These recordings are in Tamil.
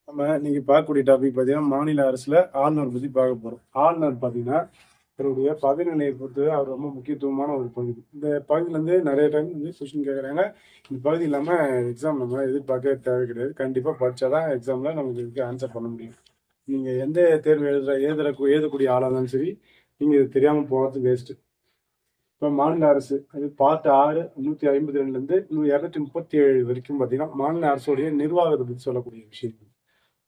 நம்ம இன்னைக்கு பார்க்கக்கூடிய டாபிக் பார்த்தீங்கன்னா மாநில அரசுல ஆளுநர் பத்தி பார்க்க போறோம். ஆளுநர் பார்த்தீங்கன்னா அவருடைய பதவிநிலையை பொறுத்து அவர் ரொம்ப முக்கியத்துவமான ஒரு பகுதி. இந்த பகுதியில இருந்து நிறைய டைம் வந்து கொஸ்டின் கேட்குறாங்க. இந்த பகுதி இல்லாம எக்ஸாம் நம்ம எதிர்பார்க்க தேவை கிடையாது. கண்டிப்பா படிச்சாதான் எக்ஸாம்ல நமக்கு இதுக்கு ஆன்சர் பண்ண முடியும். நீங்க எந்த தேர்வு எழுதக்கூடிய ஆளா இருந்தாலும் சரி, நீங்க இது தெரியாம போகிறது வேஸ்ட். இப்போ மாநில அரசு அது பார்ட் 6 152லேருந்து 237 வரைக்கும் பார்த்தீங்கன்னா மாநில அரசுடைய நிர்வாகத்தை பற்றி சொல்லக்கூடிய விஷயம்.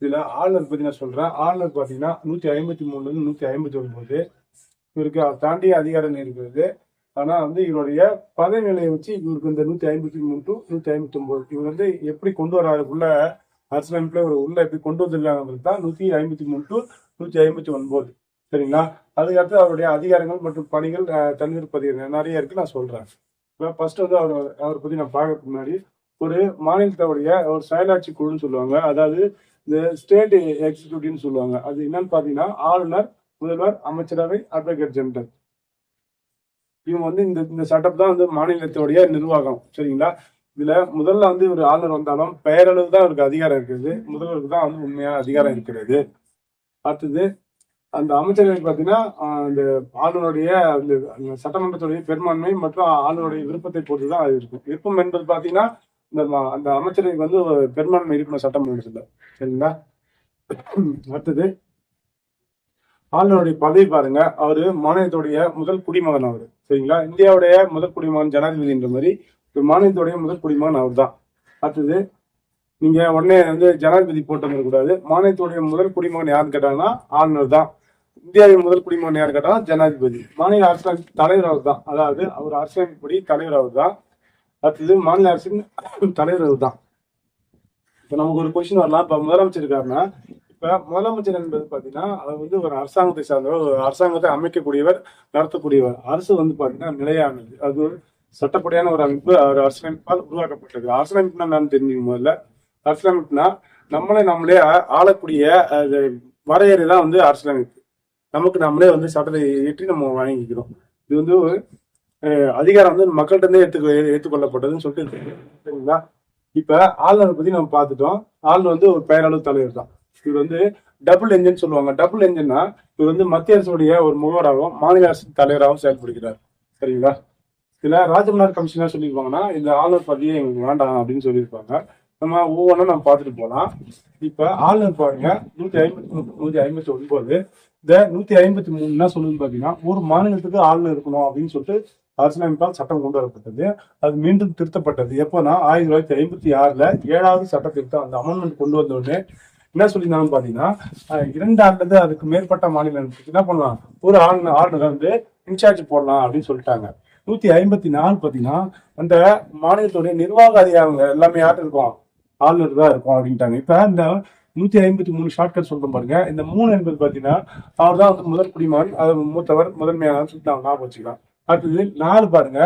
இதுல ஆளுநர் பத்தி நான் சொல்றேன். ஆளுநர் பாத்தீங்கன்னா 153 159 இவருக்கு தாண்டிய அதிகாரம் இருக்கிறது. ஆனா வந்து இவருடைய பதவி நிலையை வச்சு இவருக்கு இந்த 153 டு 159 இவர் வந்து எப்படி கொண்டு வராருக்குள்ள அரசியலமைப்புல ஒரு உள்ள எப்படி கொண்டு வந்திருக்காங்கிறது தான் 153 டு 159. சரிங்களா? அதுக்கடுத்து அவருடைய அதிகாரங்கள் மற்றும் பணிகள் தனிப்பதிவு நிறைய இருக்கு, நான் சொல்றேன். இப்போ ஃபர்ஸ்ட் வந்து அவரை பத்தி நான் பார்க்கறதுக்கு முன்னாடி ஒரு மாநிலத்தோடைய ஒரு செயலாட்சி குழுன்னு சொல்லுவாங்க. அதாவது இந்த ஸ்டேட் எக்ஸிக்யூட்டிவ்னு சொல்லுவாங்க. அது என்னன்னு பாத்தீங்கன்னா ஆளுநர், முதல்வர், அமைச்சரவை, அட்வொகேட் ஜெனரல். இவங்க வந்து இந்த சட்டம் தான் வந்து மாநிலத்தோடைய நிர்வாகம். சரிங்களா? இதுல முதல்ல வந்து ஒரு ஆளுநர் வந்தாலும் பெயரளவு தான் அவருக்கு அதிகாரம் இருக்குது. முதல்வருக்கு தான் வந்து உண்மையான அதிகாரம் இருக்கிறது. அடுத்தது அந்த அமைச்சரவை பார்த்தீங்கன்னா அந்த ஆளுநருடைய அந்த சட்டமன்றத்துடைய பெரும்பான்மை மற்றும் ஆளுநருடைய விருப்பத்தை பொறுத்து தான் அது இருக்கும். விருப்பம் என்பது பார்த்தீங்கன்னா அந்த அமைச்சரவைக்கு வந்து பெரும்பான்மை இருக்கணும் சட்டமன்றத்துல. சரிங்களா? அடுத்தது ஆளுநருடைய பதவி பாருங்க. அவரு மாநிலத்துடைய முதல் குடிமகன் அவரு. சரிங்களா? இந்தியாவுடைய முதல் குடிமகன் ஜனாதிபதின்ற மாதிரி மாநிலத்துடைய முதல் குடிமகன் அவர் தான். அடுத்தது நீங்க உடனே வந்து ஜனாதிபதி போட்டு வந்துடக்கூடாது. மாநிலத்துடைய முதல் குடிமகன் யாருன்னு கேட்டாங்கன்னா ஆளுநர் தான். இந்தியாவின் முதல் குடிமகன் யாரு கேட்டா ஜனாதிபதி. மாநில அரசியல் தலைவர் அவர் தான். அதாவது அவர் அரசியலமைப்படி தலைவர் அவர் தான். அடுத்தது மாநில அரசின் தலைவர் தான். இப்ப நமக்கு ஒரு கொஸ்டின் வரலாம். இப்ப முதலமைச்சர் இருக்காருன்னா, இப்ப முதலமைச்சர் என்பது பாத்தீங்கன்னா அவர் வந்து ஒரு அரசாங்கத்தை சார்ந்தவர், ஒரு அரசாங்கத்தை அமைக்கக்கூடியவர், நடத்தக்கூடியவர். அரசு வந்து பாத்தீங்கன்னா நிலையானது. அது ஒரு சட்டப்படியான ஒரு அமைப்பு. அவர் அரசியலமைப்பால் உருவாக்கப்பட்டது. அரசியலமைப்புனா என்னன்னு தெரிஞ்சுக்கும் முதல்ல. அரசியலமைப்புனா நம்மளே ஆளக்கூடிய வரையறை தான் வந்து அரசியலமைப்பு. நமக்கு நம்மளே வந்து சட்டத்தை ஏற்றி நம்ம வழங்கிக்கிறோம். இது வந்து அதிகாரம் வந்து மக்கள்கிட்ட இருந்தே ஏற்றுக்கொள்ளப்பட்டதுன்னு சொல்லிட்டு. சரிங்களா? இப்ப ஆளுநர் பத்தி நம்ம பார்த்துட்டோம். ஆளுநர் வந்து ஒரு பெயரளவு தலைவர் தான். இவர் வந்து டபுள் என்ஜின் சொல்லுவாங்க. டபுள் என்ஜின்னா இவர் வந்து மத்திய அரசுடைய ஒரு முகவராகவும் மாநில அரசு தலைவராகவும் செயல்படுகிறார். சரிங்களா? இதுல ராஜமன்னார் கமிஷனா சொல்லியிருப்பாங்கன்னா இந்த ஆளுநர் பதவியே எங்களுக்கு வேண்டாம் அப்படின்னு சொல்லியிருப்பாங்க. நம்ம ஒவ்வொன்றும் நம்ம பார்த்துட்டு போகலாம். இப்ப ஆளுநர் பாருங்க 159 இந்த 153 என்ன சொல்லுன்னு பாத்தீங்கன்னா ஒரு மாநிலத்துக்கு ஆளுநர் இருக்கணும் அப்படின்னு சொல்லிட்டு அரசியலமைப்பால் சட்டம் கொண்டு வரப்பட்டது. அது மீண்டும் திருத்தப்பட்டது. எப்போனா 1956 7வது சட்ட திருத்தம் அந்த அமெண்ட்மெண்ட் கொண்டு வந்த உடனே என்ன சொல்லியிருந்தாலும் பாத்தீங்கன்னா 2 அல்லது அதுக்கு மேற்பட்ட மாநிலங்களுக்கு என்ன பண்ணலாம், ஒரு ஆளுநர் வந்து இன்சார்ஜ் போடலாம் அப்படின்னு சொல்லிட்டாங்க. 154 பாத்தீங்கன்னா அந்த மாநிலத்துடைய நிர்வாக அதிகாரங்கள் எல்லாமே யாரும் இருக்கும், ஆளுநர் தான் இருக்கும் அப்படின்ட்டாங்க. இப்ப இந்த 153 ஷார்ட்கட் சொல்றோம் பாருங்க. இந்த 3 என்பது பாத்தீங்கன்னா அவர் தான் வந்து முதல் குடிமகன், அது மூத்தவர், முதன்மையான சொல்லிட்டு நாம ஞாபகம் வச்சுக்கலாம். அடுத்தது 4 பாருங்க,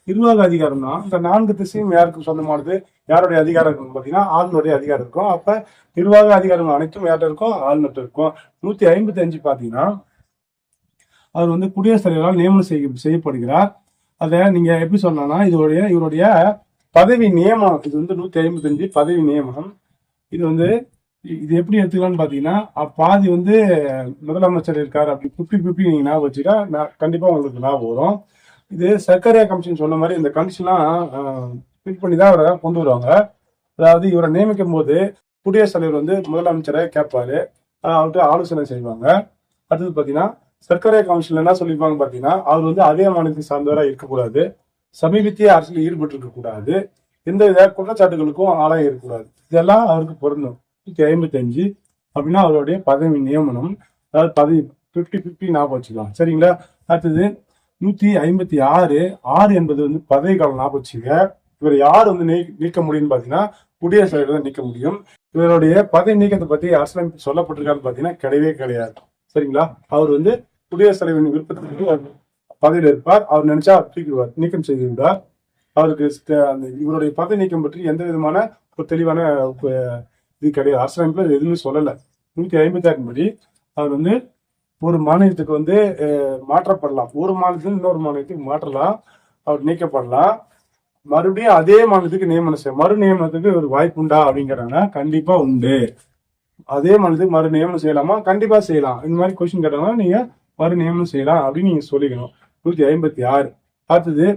நிர்வாக அதிகாரம்னா இந்த 4 திசையும் யாருக்கு சொந்தமானது, யாருடைய அதிகாரம் இருக்கும் பாத்தீங்கன்னா ஆளுநருடைய அதிகாரம் இருக்கும். அப்ப நிர்வாக அதிகாரம் அனைத்தும் யார்கிட்ட இருக்கும், ஆளுநர் இருக்கும். 155 பாத்தீங்கன்னா அவர் வந்து குடியரசுத் தலைவரால் நியமனம் செய்யப்படுகிறார். அதை நீங்க எப்படி சொல்லலாம்னா இவருடைய பதவி நியமனம். இது வந்து 155 பதவி நியமனம். இது எப்படி எடுத்துக்கலாம்னு பாத்தீங்கன்னா பாதி வந்து முதலமைச்சர் இருக்காரு அப்படி குப்பி நீங்க ஞாபகம் வச்சுட்டா கண்டிப்பா உங்களுக்கு ஞாபகம் வரும். இது சர்க்காரியா கமிஷன் சொன்ன மாதிரி இந்த கமிஷன்லாம் ஃபிட் பண்ணி தான் அவரை கொண்டு வருவாங்க. அதாவது இவரை நியமிக்கும் போது குடியரசுத் தலைவர் வந்து முதலமைச்சரை கேட்பாரு, அவர்கிட்ட ஆலோசனை செய்வாங்க. அடுத்தது பாத்தீங்கன்னா சர்க்காரியா கமிஷன்ல என்ன சொல்லியிருப்பாங்க பாத்தீங்கன்னா அவர் வந்து அதே மாநிலத்தை சார்ந்தவராக இருக்கக்கூடாது, சமீபத்திய அரசியல் ஈடுபட்டு இருக்கக்கூடாது, எந்த வித குற்றச்சாட்டுகளுக்கும் ஆளாக இருக்கக்கூடாது. இதெல்லாம் அவருக்கு பொருந்தும். 155 அப்படின்னா அவருடைய பதவி நியமனம். அதாவது பதவி 50-50 ஞாபகம் வச்சுக்கலாம். சரிங்களா? அடுத்தது 156 என்பது வந்து பதவி காலம் ஞாபகம் வச்சுங்க. இவர் யார் வந்து நீக்க முடியும்னு பாத்தீங்கன்னா குடியரசுத் தலைவர் தான் நீக்க முடியும். இவருடைய பதவி நீக்கத்தை பத்தி அரசியலமைப்பு சொல்லப்பட்டிருக்கான்னு பாத்தீங்கன்னா கிடையவே கிடையாது. சரிங்களா? அவர் வந்து குடியரசுத் தலைவரின் விருப்பத்துக்கு பதவியில் இருப்பார். அவர் நினைச்சா தூக்கிடுவார், நீக்கம் செய்து விடுவார். அவருக்கு இவருடைய பதவி நீக்கம் பற்றி எந்த விதமான ஒரு தெளிவான இது கிடையாது. அரசியலமைப்புல எதுவுமே சொல்லல. 156 படி அவர் வந்து ஒரு மாநிலத்துக்கு வந்து மாற்றப்படலாம், ஒரு மாநிலத்துக்கு இன்னொரு மாநிலத்துக்கு மாற்றலாம், அவர் நீக்கப்படலாம், மறுபடியும் அதே மாநிலத்துக்கு நியமனம் செய்ய மறு நியமனத்துக்கு ஒரு வாய்ப்பு உண்டா அப்படிங்கிறாங்கன்னா கண்டிப்பா உண்டு. அதே மாதிரி மறு நியமனம் செய்யலாமா? கண்டிப்பா செய்யலாம். இந்த மாதிரி கொஸ்டின் கேட்டாங்கன்னா நீங்க மறு நியமனம் செய்யலாம் அப்படின்னு நீங்க சொல்லிக்கணும். 156. அடுத்தது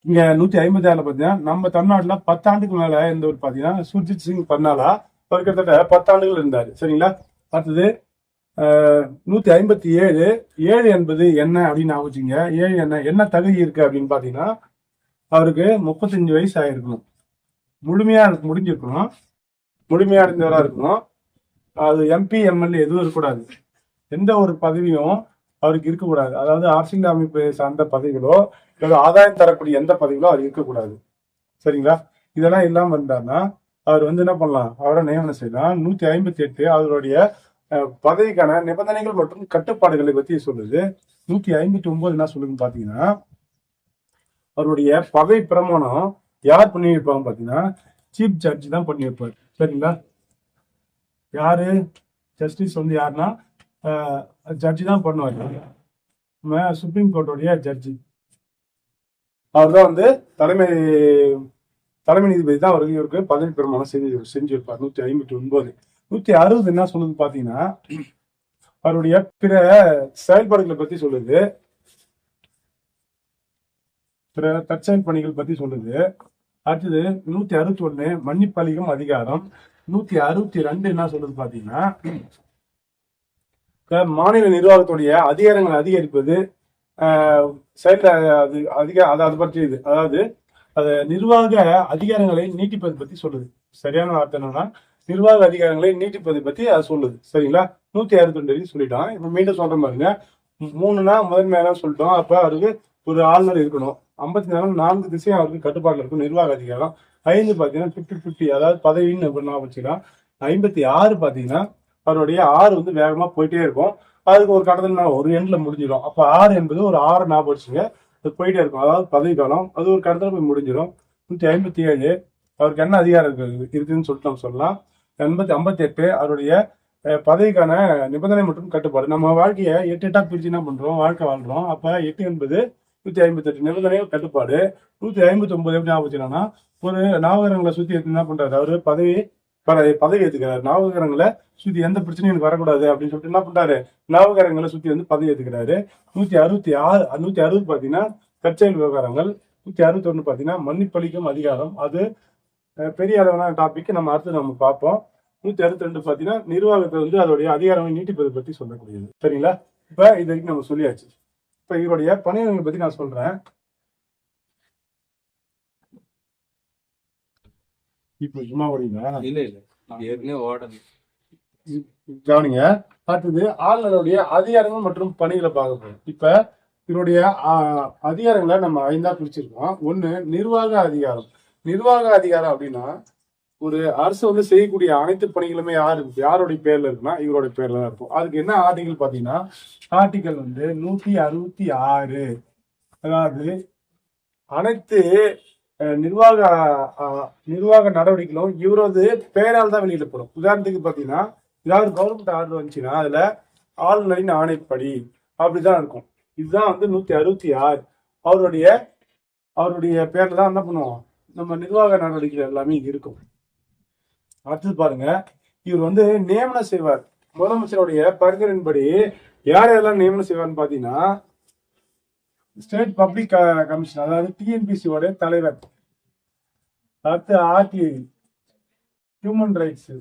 இங்க 156ல பாத்தீங்கன்னா நம்ம தமிழ்நாட்டுல 10 ஆண்டுக்கு மேல இருந்தவர் பாத்தீங்கன்னா சுர்ஜித் சிங் பர்னாலா. அவர் கிட்டத்தட்ட 10 ஆண்டுகள் இருந்தாரு. சரிங்களா? அடுத்தது 157. 7 என்பது என்ன அப்படின்னு ஆகுச்சுங்க. 7 என்ன தகுதி இருக்கு அப்படின்னு பாத்தீங்கன்னா அவருக்கு 35 வயசு ஆயிருக்கணும். முழுமையா முடிஞ்சிருக்கணும். முழுமையா இருந்தவரா இருக்கணும். அது எம்பி எம்எல்ஏ எதுவும் இருக்கக்கூடாது. எந்த ஒரு பதவியும் அவருக்கு இருக்கக்கூடாது. அதாவது அரசியல் அமைப்பு சார்ந்த பதவிகளோ இல்லை ஆதாயம் தரக்கூடிய எந்த பதவிகளோ அவர் இருக்கக்கூடாது. சரிங்களா? இதெல்லாம் இல்லாம இருந்தாருன்னா அவர் என்ன பண்ணலாம்? அவரை நியமனம் செய்யலாம். 158 அவருடைய பதவிக்கான நிபந்தனைகள் மற்றும் கட்டுப்பாடுகளை பத்தி சொல்லுது. 159 என்ன சொல்லுதுன்னு பாத்தீங்கன்னா அவருடைய பதவி பிரமாணம் யார் பண்ணி வைப்பாங்க பாத்தீங்கன்னா சீஃப் ஜட்ஜ் தான் பண்ணி வைப்பார். சரிங்களா? யாரு ஜஸ்டிஸ் யாருன்னா ஜட்ஜி தான் பண்ணுவார். சுப்ரீம் கோர்ட்டோடைய ஜட்ஜி அவர் தான் தலைமை நீதிபதி தான் இவருக்கு பதவி பிரமாணம் செஞ்சிருப்பார். 159. 160 என்ன சொல்லுது பாத்தீங்கன்னா அவருடைய பிற செயல்பாடுகளை பத்தி சொல்லுது. பிற தற்செயல் பணிகள் பத்தி சொல்லுது. அடுத்தது 161 மன்னிப்பளிக்கும் அதிகாரம். 162 என்ன சொல்லுது பாத்தீங்கன்னா மாநில நிர்வாகத்துடைய அதிகாரங்களை அதிகரிப்பது அது பற்றியது. அதாவது நிர்வாக அதிகாரங்களை நீட்டிப்பது பத்தி சொல்லுது. சரியான வார்த்தை என்னன்னா நிர்வாக அதிகாரங்களை நீட்டிப்பதை பத்தி அது சொல்லுது. சரிங்களா? 162 சொல்லிட்டோம். இப்ப மீண்டும் சொல்ற பாருங்க. 3னா முதன்மையான சொல்லிட்டோம். அப்ப அவருக்கு ஒரு ஆளுநர் இருக்கணும். 54 4 திசையும் அவருக்கு கட்டுப்பாடுல இருக்கும் நிர்வாக அதிகாரம். 5 பாத்தீங்கன்னா 50-50 அதாவது பதவின்னு வச்சுக்கலாம். 56 பாத்தீங்கன்னா அவருடைய 6 வேகமா போயிட்டே இருக்கும். அதுக்கு ஒரு கடத்துல ஒரு எண்ட்ல முடிஞ்சிடும். அப்ப 6 என்பது ஒரு 6 ஞாபகம் வச்சுங்க. அது போயிட்டே இருக்கும். அதாவது பதவி காலம் அது ஒரு கடத்துல போய் முடிஞ்சிடும். 157 அவருக்கு என்ன அதிகாரம் இருக்குன்னு சொல்லிட்டு நம்ம சொல்லலாம். 58 அவருடைய பதவிக்கான நிபந்தனை மற்றும் கட்டுப்பாடு. நம்ம வாழ்க்கையை 8 பிரிச்சு என்ன பண்றோம்? வாழ்க்கை வாழ்றோம். அப்ப 8 என்பது 158 நிபந்தனை கட்டுப்பாடு. 159 எப்படி ஞாபகம் வச்சுக்கலாம்னா ஒரு நவகிரகங்களை சுத்தி என்ன பண்றாரு? அவரு பதவி ஏத்துக்கிறாரு. நவகிரகங்களை சுத்தி எந்த பிரச்சனையும் எனக்கு வரக்கூடாது அப்படின்னு சொல்லிட்டு என்ன பண்றாரு? நவகிரகங்களை சுத்தி பதவி ஏத்துக்கிறாரு. 160 பாத்தீங்கன்னா தற்செயல் விவகாரங்கள். 161 பாத்தீங்கன்னா மன்னிப்பளிக்கும் அதிகாரம். அது பெரிய அளவான டாபிக். நம்ம அடுத்து நம்ம பார்ப்போம். 162 பாத்தீங்கன்னா நிர்வாகத்தை அதோடைய அதிகாரங்களை நீட்டிப்பதை பத்தி சொல்லக்கூடியது. சரிங்களா? இப்ப இது வரைக்கும் நம்ம சொல்லியாச்சு. இப்ப இவருடைய பணிகளை பத்தி நான் சொல்றேன். இப்ப சும்மா ஓடிங்களா? கவனிங்க. அடுத்தது ஆளுநருடைய அதிகாரங்கள் மற்றும் பணிகளை பார்க்க போறோம். இப்ப இவருடைய அதிகாரங்களை நம்ம 5ஆ பிரிச்சிருக்கோம். 1 நிர்வாக அதிகாரம். நிர்வாக அதிகாரம் அப்படின்னா ஒரு அரசு செய்யக்கூடிய அனைத்து பணிகளுமே யாருடைய பேர்ல இருக்குன்னா இவருடைய பேர்ல தான் இருக்கும். அதுக்கு என்ன ஆர்டிகல் பாத்தீங்கன்னா ஆர்டிகல் 166. அதாவது அனைத்து நிர்வாக நடவடிக்கைகளும் இவரது பெயரால் தான் வெளியிடப்படும். உதாரணத்துக்கு பாத்தீங்கன்னா ஏதாவது கவர்மெண்ட் ஆர்டர் வந்துச்சுன்னா அதுல ஆளுநரின் ஆணைப்படி அப்படிதான் இருக்கும். இதுதான் 166. அவருடைய பேர்ல தான் என்ன பண்ணுவோம்? நம்ம நிர்வாக நடவடிக்கைகள் எல்லாமே இருக்கும். அடுத்தது பாருங்க. இவர் நியமனம் செய்வார். முதலமைச்சருடைய பரிந்துரையின்படி யார் யாரெல்லாம் நியமனம் செய்வார்னு பாத்தீங்கன்னா ஸ்டேட் பப்ளிக் கமிஷன் அதாவது டிஎன்பிசி தலைவர். அடுத்து ஆர்டிஐ ஹியூமன் ரைட்ஸ்